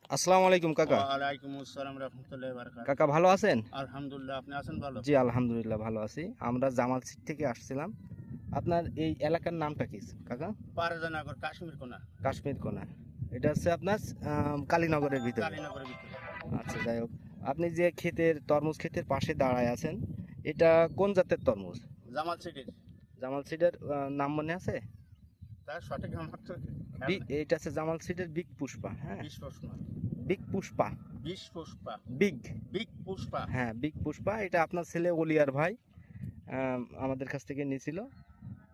আসসালামু আলাইকুম কাকা। ওয়ালাইকুম আসসালাম রহমতুল্লাহি ওয়া বারাকাতুহু। কাকা ভালো আছেন? আলহামদুলিল্লাহ, আপনি আছেন ভালো? জি আলহামদুলিল্লাহ ভালো আছি। আমরা জামালপুর থেকে আসছিলাম। আপনার এই এলাকার নামটা কি কাকা? পারজানগর কাশ্মীর কোনা, কাশ্মীর কোনা। এটা হচ্ছে আপনার কালীনগরের ভিতরে। কালীনগরের ভিতরে। আচ্ছা যাই হোক, আপনি যে ক্ষেতের তরমুজ ক্ষেতের পাশে দাঁড়ায় আছেন, এটা কোন জাতের তরমুজ? জামাল সিটির। জামাল সিডের নাম মনে আছে? তার সঠিক আমার তো খেয়াল নাই। এটা হচ্ছে জামাল সিডের বিগ পুষ্পা। হ্যাঁ, বিশ পুষ্পা, বিগ পুষ্পা। বিশ পুষ্পা, বিগ। বিগ পুষ্পা। হ্যাঁ বিগ পুষ্পা। এটা আপনার ছেলে ওলিয়ার ভাই আমাদের কাছ থেকে নিয়েছিল।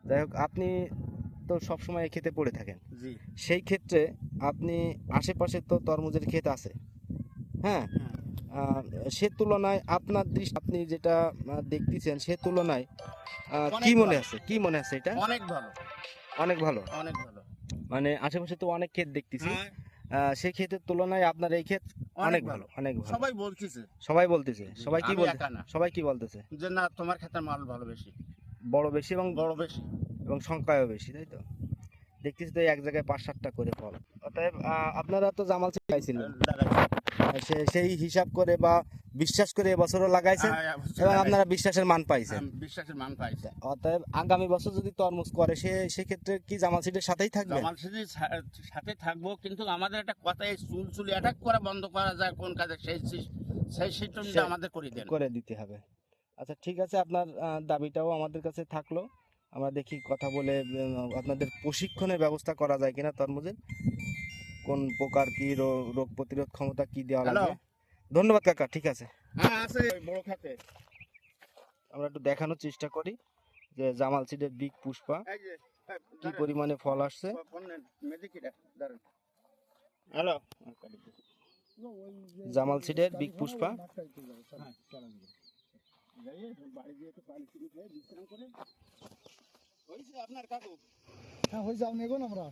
যাই হোক, আপনি তো সবসময় এই ক্ষেতে পড়ে থাকেন। জি। সেই ক্ষেত্রে আপনি আশেপাশে তো তরমুজের ক্ষেত আছে, হ্যাঁ। হ্যাঁ, আহ, সে তুলনায় আপনার দৃষ্টি আপনি যেটা দেখতেছেন সে তুলনায় কি অনেক মনে ভালো, আছে, কি মনে আছে এটা? অনেক ভালো, অনেক ভালো। অনেক ভালো। মানে আশেপাশে তো অনেক ক্ষেত দেখতেছি, হ্যাঁ, সেই ক্ষেতের তুলনায় আপনার এই ক্ষেত অনেক ভালো, অনেক ভালো। সবাই বলতেছে। সবাই বলতেছে, জি, সবাই কি আমি বলতে, একা না। সবাই কি বলতেছে? যে না, তোমার ক্ষেতের মাল ভালো বেশি, বড় বেশি এবং বড় বেশি। এবং সংখ্যাও বেশি, তাই তো? দেখতেছি তো এক জায়গায় 5-7টা করে ফল। অতএব আপনারা তো জামাল সিড পাইছিলেন, লাগাইছে। সেই হিসাব করে বা বিশ্বাস করে এবছরও লাগাইছেন হ্যাঁ, অবশ্যই এবং লাগাইছে। আপনারা বিশ্বাসের মান পাইছেন। বিশ্বাসের মান পাইছে। অতএব আগামী বছর যদি তরমুজ করে সেক্ষেত্রে কি জামাল সিডের সাথেই থাকবে? জামাল সিটির সাথে থাকবো, কিন্তু আমাদের একটা কথা, এই চুল অ্যাটাক করা বন্ধ করা যায় কোন কাজে, সেই সিস্টেমটা আমাদের করে দেন। করে দিতে হবে। আচ্ছা ঠিক আছে, আপনার দাবিটাও আমাদের কাছে থাকলো। আমরা দেখি কথা বলে আপনাদের প্রশিক্ষণের ব্যবস্থা করা যায় কিনা তরমুজের, কোন প্রকার কি রোগ প্রতিরোধ ক্ষমতা কি দেওয়া হ্যালো। লাগবে। ধন্যবাদ কাকা, ঠিক আছে। হ্যাঁ, আছে ওই বড় খাতে। আমরা একটু দেখানোর চেষ্টা করি যে জামাল সিডের বিগ পুষ্পা এই যে কি পরিমাণে ফল আসছে। ফোন নেন, মেডিকেটা দাঁড়ান। হ্যালো। জামাল সিডের বিগ পুষ্পা। হ্যাঁ, যাইয়ে বাড়ি গিয়ে একটু পানি টানি খেয়ে বিশ্রাম করে। হয়েছে আপনার কাকু? হ্যাঁ, হয়ে যাও নেগো না আমরা।